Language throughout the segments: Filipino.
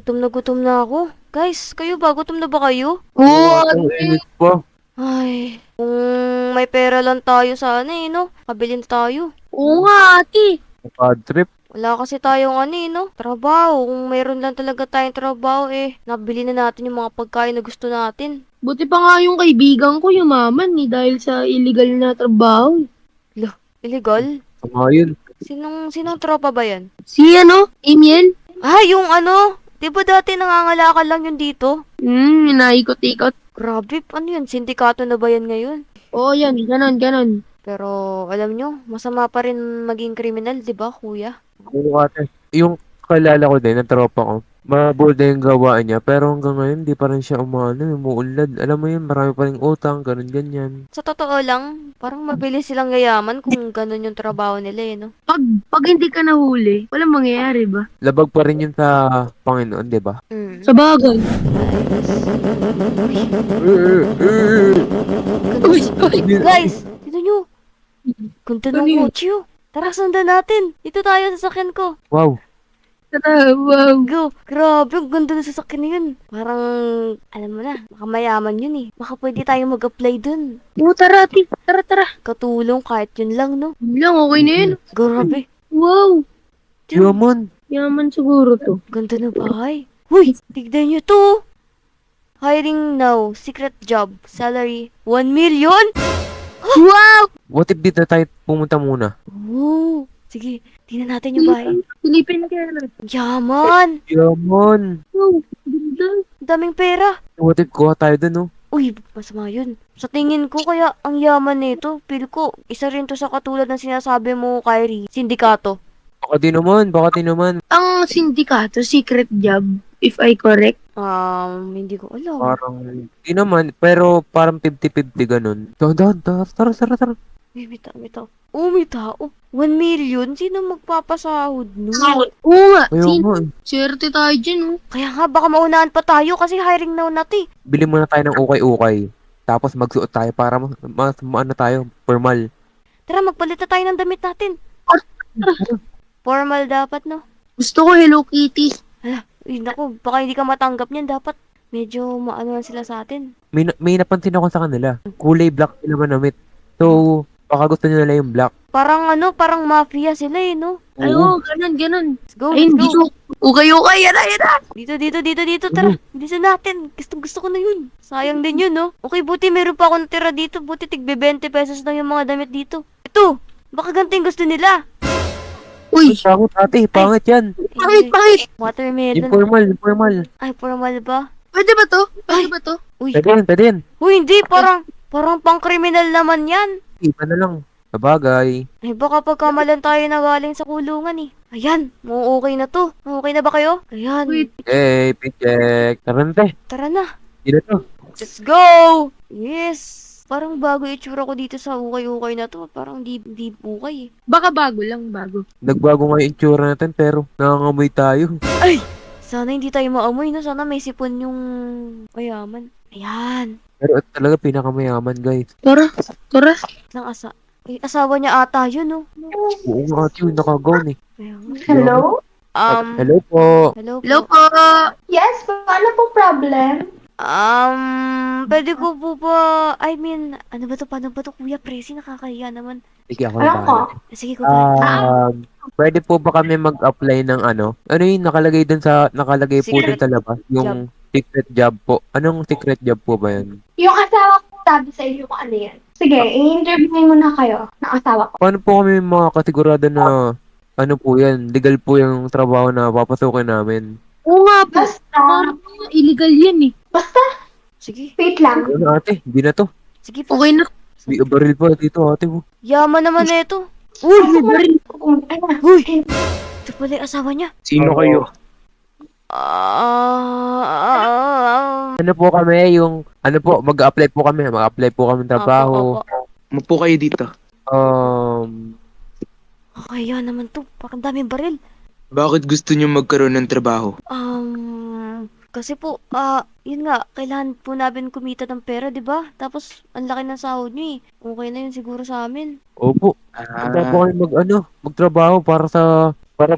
gutom na ako. Guys, kayo ba? Gutom na ba kayo? Oo, Ang init pa. Ay, kung may pera lang tayo sana no? Pabilin tayo. oo nga, ate. Bad trip. Wala kasi tayong no? Trabaho. Kung mayroon lang talaga tayong trabaho nabili na natin yung mga pagkain na gusto natin. Buti pa nga yung kaibigan ko yumaman dahil sa illegal na trabaho. Lah, illegal? Tama yun. Sinong tropa ba yan? Si Emil? Ah, yung di ba dati nangangalakal lang yun dito? Naikot-ikot. Grabe, ano yun? Sindikato na ba yan ngayon? Oo, yan, ganon. Pero, alam nyo, masama pa rin maging kriminal, di ba, kuya? Oo, ate. Yung kalala ko din, na tropa ko, mabuti yung gawaan niya, pero hanggang ngayon, di pa rin siya umuunlad. Alam mo yun, marami pa rin utang, ganyan. Sa totoo lang, parang mabilis silang yayaman kung ganun yung trabaho nila no? Pag hindi ka nahuli, walang mangyayari ba? Labag pa rin yun sa Panginoon, di ba? Mm. Sa bagay. Guys, tignan nyo. Ganda Ano ng yun? kotse oh. Tara, sundan natin. Dito tayo sa sasakyan ko. Wow. Tara, wow. Go. Grabe, ang ganda ng sasakyan na yun. Parang, alam mo na, baka mayaman yun Baka pwede tayo mag-apply dun. Oo, tara, ate. Tara. Katulong kahit yun lang, no? Yun lang, okay na yun. Grabe. Wow. Yaman. Yaman siguro to. Ganda ng bahay. Huy, tignan nyo to. Hiring now. Secret job. Salary, 1 million? Wow! What if dito tayo pumunta muna? Oh, sige. Tingnan natin yung bahay. Silipin ka na. Yaman. Yaman. Wow, ganda. Ang daming pera. What if kuha tayo dun, no? Uy, masama yun. Sa tingin ko kaya ang yaman nito, feel ko, isa rin to sa katulad ng sinasabi mo, Kyrie, sindikato. Baka di naman. Ang sindikato, secret job, if I correct. Hindi ko alam. Parang, di naman, pero parang 50-50 ganun. Tara. Uy, may tao. Oh, may tao. 1 million? Sino magpapasahod nun? Oo nga, Ayaw mo, eh. swerte tayo dyan, oh. Kaya nga, baka maunahan pa tayo kasi hiring now natin. Bili muna tayo ng ukay-ukay. Tapos magsuot tayo para maano tayo, formal. Tara, magpalit na tayo ng damit natin. Formal dapat, no? Gusto ko Hello Kitty. Uy, naku, baka hindi ka matanggap niyan. Dapat medyo maano sila sa atin. May napansin ako sa kanila. Kulay black sila manamit. So, baka gusto nila yung black. Parang parang mafia sila no? Ay, oo, ganun. Let's go, Ay, let's hindi go. ko. Okay, yan na. Dito, tara. Bilisan natin. Gusto ko na yun. Sayang din yun, no? Okay, buti meron pa ako natira dito. Buti tig 20 pesos lang yung mga damit dito. Ito, baka ganito yung gusto nila. Uy, Pangit ate, pangit yan. pangit. Watermelon. Informal. Ay, formal ba? Pwede ba to? Uy, Pwede yan. uy, hindi. Parang pang-kriminal naman yan. Iba na lang. Sabagay. Ay, baka pagkamalan tayo na galing sa kulungan Ayan, okay na to. Okay na ba kayo? Ayan, Wait. Hey, paycheck. Tara na te. tara na. Dito to. Let's go! Yes! Parang bago itsura ko dito sa ukay-ukay na to. Parang di ukay Baka bago lang, bago. Nagbago nga yung itsura natin pero nangangamoy tayo. Sana hindi tayo maamoy, no? Sana may sipon yung mayaman. Ayan. Pero ito talaga pinakamayaman guys. Tara. Nang asawa niya ata yun, no? Oo nga ate, nakagaw eh. Ayan. Hello? Hello po. Hello po. Hello po. Yes, ano pong problem? Pwede ko po ba, ano ba to, paano ba to, Kuya Presi, nakakahiya naman. Sige ako Ano na po? Sige ko ba? Pwede po ba kami mag-apply ng ano? Ano yung nakalagay nakalagay po dun Secret sa labas? Yung secret job po. Anong secret job po ba yan? Yung asawa ko sabi sa inyo kung ano yan. Sige, i-interview mo na kayo ng asawa ko. Paano po kami makakasigurado na ano po yan? Legal po yung trabaho na papasukin namin. Oo nga po. Basta, Illegal yan eh. basta, Sige, wait lang. Ano ate? Hindi na to. sige po. Okay na. May baril pa dito ate mo. Yaman naman na ito. Uy, may baril. Ay na. Uy! Ito pala yung asawa niya. Sino kayo? Ano po kami mag-apply po kami ng trabaho. Opo. Mapo kayo dito. Kaya naman to. Parang daming baril. Bakit gusto niyo magkaroon ng trabaho? Kasi po, yun nga, kailangan po namin kumita ng pera, di ba? Tapos, ang laki ng sahod nyo Okay na yun siguro sa amin. Opo. Handa po kami magtrabaho para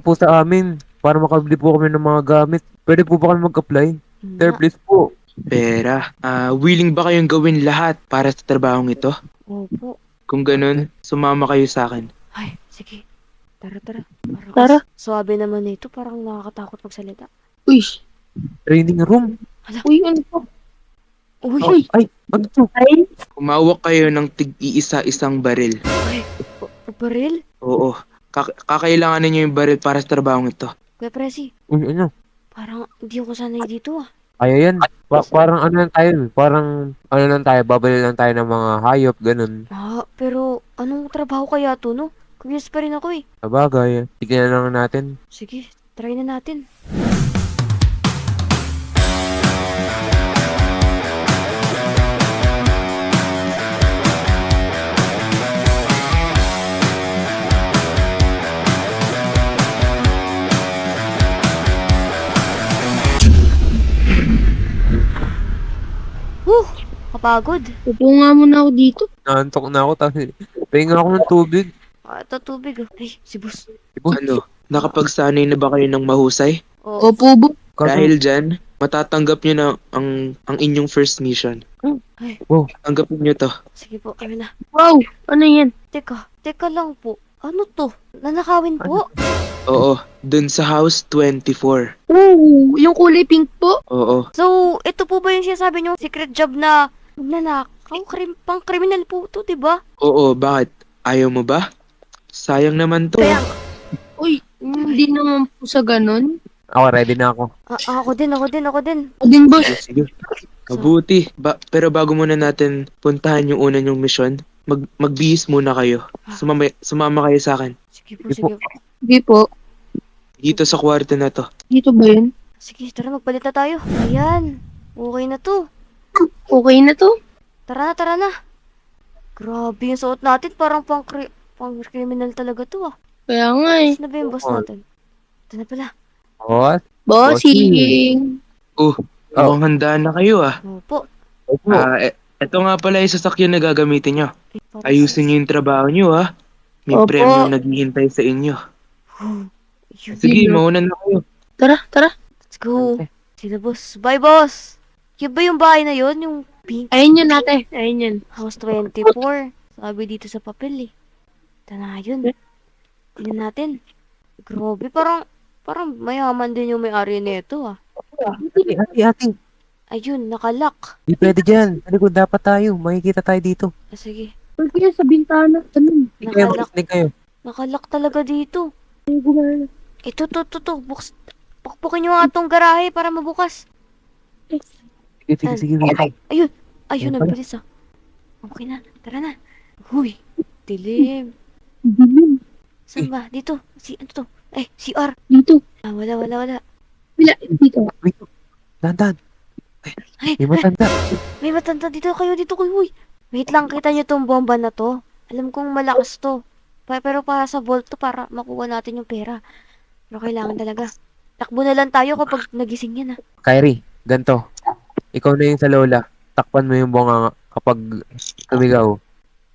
po sa amin. para makabili po kami ng mga gamit. Pwede po ba kami mag-apply? Sir, Na, please po. Pera. Willing ba kayong gawin lahat para sa trabahong ito? opo. Kung ganun, sumama kayo sa akin. Ay, sige. Tara. Parang Tara. Swabe naman nito, parang nakakatakot magsalita. Uy, Training room. uy, ano to? Uy, Oh, ay, ano to? Ay, Humawak kayo ng tig-iisa-isang baril. baril? Oo. Kakailanganin niyo yung baril para sa trabahong ito. Kuya Presi, Uy, ano? parang hindi ako sanay dito ah. Kaya yan. Parang ano lang tayo. Parang ano lang tayo. Babali lang tayo ng mga hayop. Ganun. Ah, pero anong trabaho kaya to, no? Curious pa rin ako eh. Sabagay. Tignan na lang natin. Sige, try na natin. Kapagod. upo nga muna ako dito. Naantok na ako. Tapos pahinga ako ng tubig. Ah, ito tubig ah. Ay, si boss. Diba? Ano? Nakapagsanay na ba kayo ng mahusay? Oo. Opo, bo. Dahil dyan, matatanggap nyo na ang inyong first mission. Ay, Tanggapin nyo to. sige po, kami na. Wow, ano yan? Teka lang po. Ano to? Nanakawin po? Oo, dun sa house 24. Oh, yung kulay pink po. Oo. So, ito po ba yung sinasabi niyong secret job na nanakaw? Pang kriminal po to, di ba? Oo, bakit? Ayaw mo ba? Sayang naman to. Kaya, Uy, hindi naman po sa ganun. Ako, ready na ako. ako din. Ako din, boss. Sige. Mabuti. Pero bago muna natin puntahan yung una yung mission, magbihis muna kayo. Sumama kayo sa akin. Sige po, Sige sige po. po. Hindi po. Dito sa kwarto na to. Dito ba yun? Sige, tara, magpalit na tayo. Ayan. Okay na to. Okay na to. Tara na. Grabe yung suot natin. Parang pang criminal talaga to ah. Kaya nga eh. Saan na ba yung boss Oo. natin? Ito na pala. What? Bossing. Mukhang handa na kayo ah. Opo. Opo. Ito nga pala yung sasakyan na gagamitin nyo. Ay, parang- Ayusin nyo yung trabaho nyo ah. May Opo. premyo naghihintay sa inyo. Yun. Sige, mauna na kayo. Tara. Let's go. Sino boss? Bye boss. Yun ba yung bahay na yun? Yung pink Ayun yun natin. Ayun yun. house 24. Sabi dito sa papel eh. Ito na yun. Tingnan natin. Grabe, parang mayaman din yung may-ari nito ah. Ate. Ayun, nakalak. Di pwede dyan. Sa likod dapat tayo. Makikita tayo dito. Ah, sige. Pag kaya sa bintana. Ano? Hindi kayo, Nakalak. makinig kayo. Nakalak talaga dito. Ay, gumana. Ito, to. Pakpukin nyo nga tong garahe para mabukas. Sige, wait. Ayun, Ayun ang pala. bilis ah. Okay na, tara na. Huy, dilim. Dilim. Saan ba? Dito. Ano to? CR. Dito. Ah, wala. Wala. Dito. Wait. Dandan. Ay, May matanda. may matanda dito kayo. Huy. Wait lang, kita nyo tong bomba na to. Alam kong malakas to. Pero para sa vault to, para makuha natin yung pera. Pero kailangan talaga. Takbo na lang tayo kapag nagising yan ah. Kyrie, ganto. Ikaw na yung sa lola. Takpan mo yung bunga kapag tumigaw.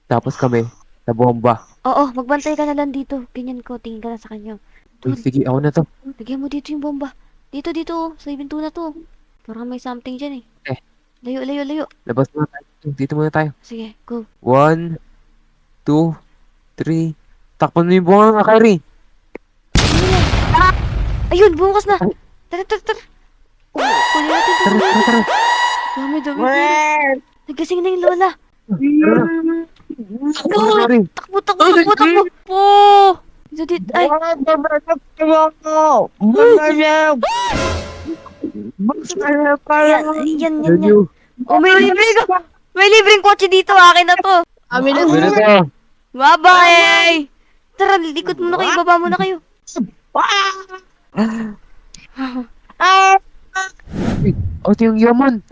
Tapos kami, sa bomba. Oo, magbantay ka na lang dito. Ganyan ko, tingin ka na sa kanya. Uy, sige, ako na to. Lagyan mo dito yung bomba. Dito, sa ibinto na to. Parang may something dyan eh. Layo. Labas muna tayo. Dito muna tayo. Sige, go. 1, 2, 3. Takpan mo yung bunga nga, Kyrie. Ayun, bumukas na. Tara. Kunin natin ito. Tara. Dami. Nagising na yung lola. Kyrie. Takbo. Po! Dito. Ay, yan. Ganyo. Oh, may libreng kotse dito. Akin na to. Amin na. Ano to? Bye-bye! Tara, likot muna kayo. Baba muna kayo. Oh, ito yung yaman.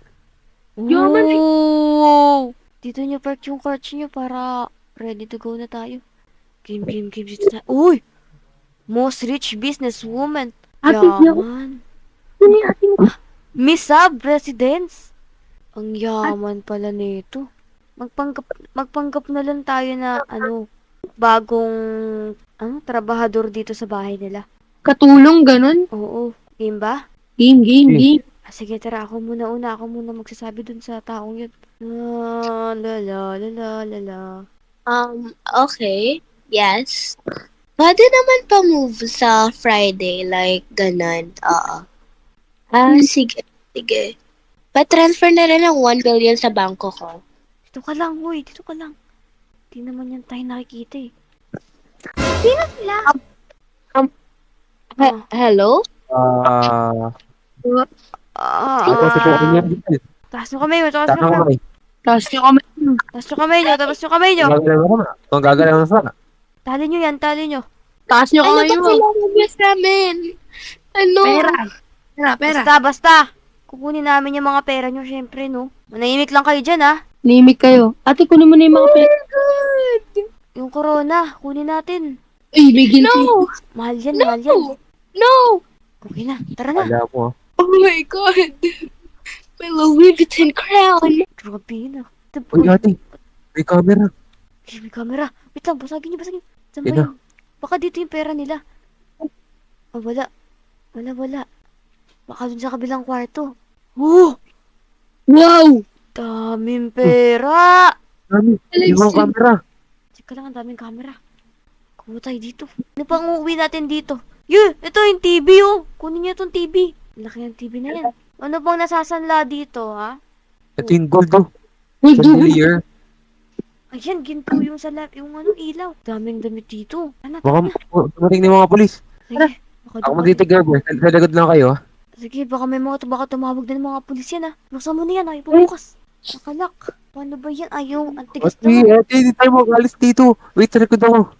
Yaman. Wow! Dito nyo park yung kotse nyo para ready to go na tayo. Game. Dito tayo. Uy! Most rich businesswoman. Ate, Yaman. Ano yung ate mo? Miss Sub Residence. Ang yaman pala nito. Magpanggap na lang tayo na bagong trabahador dito sa bahay nila. katulong, ganun. Oo. Game ba? Game, Hmm. game. Sige, tara. Ako muna magsasabi dun sa taong yun. Lala, lala, lala. Okay. Yes. Pwede naman pa-move sa Friday, like, ganun. Oo. Sige. Sige. Pa-transfer na rin ng 1 billion sa bangko ko. Dito ka lang, huy. Dito ka lang. Di naman yan tayo nakikita eh. Hello? Ako sa buhay niya. Taas nyo kamay mo, taas nyo Tama kamay. kamay. Tapos yung kami. Taas nyo kamay nyo, taas nyo kamay nyo. Gagalaw mo na. Kung gagalaw mo sana. Tali nyo yan, tali nyo. Taas nyo Ano kamay ba mo. kailangan niya sa amin? Ano? Pera. Basta. Kukunin namin yung mga pera nyo, syempre, no? Manahimik lang kayo dyan, ha? Nimik kayo. Ate, kunin mo na yung mga pera. God! Yung corona, kunin natin. Uy, may ginti. No! Mahal yan, mahal yan. No! No! Okay na, tara na. Wala mo. Oh my God! My Louis Vuitton crown! Grabe yun, ah. Uy, ate. May camera. Ay, may camera. Wait lang, basagin nyo. Saan ba Ina. yun? Baka dito yung pera nila. Oh, wala. Wala. Baka dun sa kabilang kwarto. Oh! Wow! Daming pera! Dami. Yung camera. Check ka lang, ang daming camera. Kuha tayo dito. Ano pang uuwi natin dito? Ito yung TV, oh. Kunin niyo itong TV. Laki ng TV na yan. Ano bang nasasanla dito, ha? Ito yung gold oh. Uy, Chandelier. Ayan, ginto yung yung ilaw. Daming damit dito. Ano, Baka tara na. tumating ng mga polis. Sige. Baka Ako dumating. magtitigaber. Sa lagod lang kayo ah. Sige, baka tumawag na ng mga pulis yan, ha? Buksan mo na yan, ayaw bubukas. Nakalak. Paano ba yan? Ayaw, ang tigas Ate, naman. ate, hindi tayo makalis dito. Wait, sa likod ako.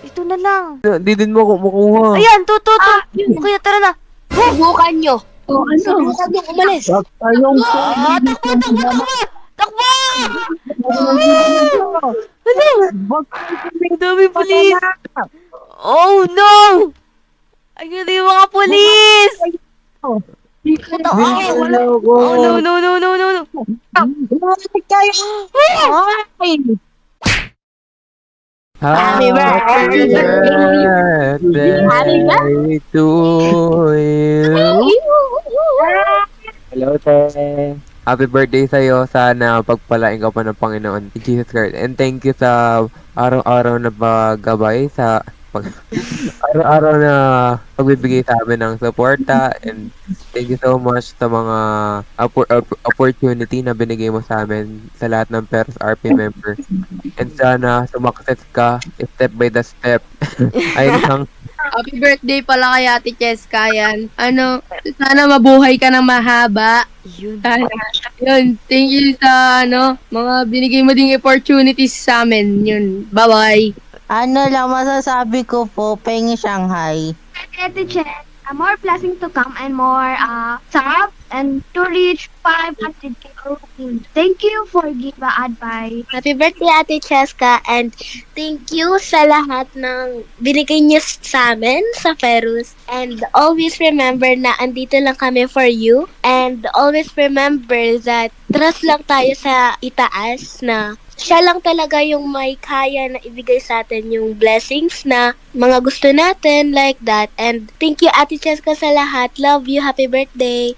Ito na lang. Hindi din mo ako makuha. Ayan, to. Okay, tara na. Subukan nyo! Oh, ano? Subukan nyo umalis! Takbo! Ang dami pulis! Oh no! Ayun yung mga pulis! Puta, Hello, oh no. Happy birthday to you. Hello, te. Happy birthday sa'yo. Sana pagpalain ka pa ng Panginoon in Jesus Christ. And thank you sa araw-araw na paggabay sa araw-araw na pagbibigay sa amin ng suporta. And thank you so much sa mga opportunity na binigay mo sa amin sa lahat ng Peros RP member. And sana sumakses ka step by the step. Ayun lang. Happy birthday pala kay Ate Cheska yan. Sana mabuhay ka ng mahaba. Yun. Sana. Yun, thank you sa mga binigay mo ding opportunities sa amin. Yun, bye-bye. Ano lang masasabi ko po, Pengi Shanghai. Ate Chen, more blessings to come and more sarap and to reach 500k. Thank you for giving advice. Happy birthday, Ate Cheska, and thank you sa lahat ng binigay niyo sa amin sa Ferus. And always remember na andito lang kami for you. And always remember that trust lang tayo sa itaas na siya lang talaga yung may kaya na ibigay sa atin yung blessings na mga gusto natin, like that. And thank you, Ate Cheska, sa lahat. Love you. Happy birthday.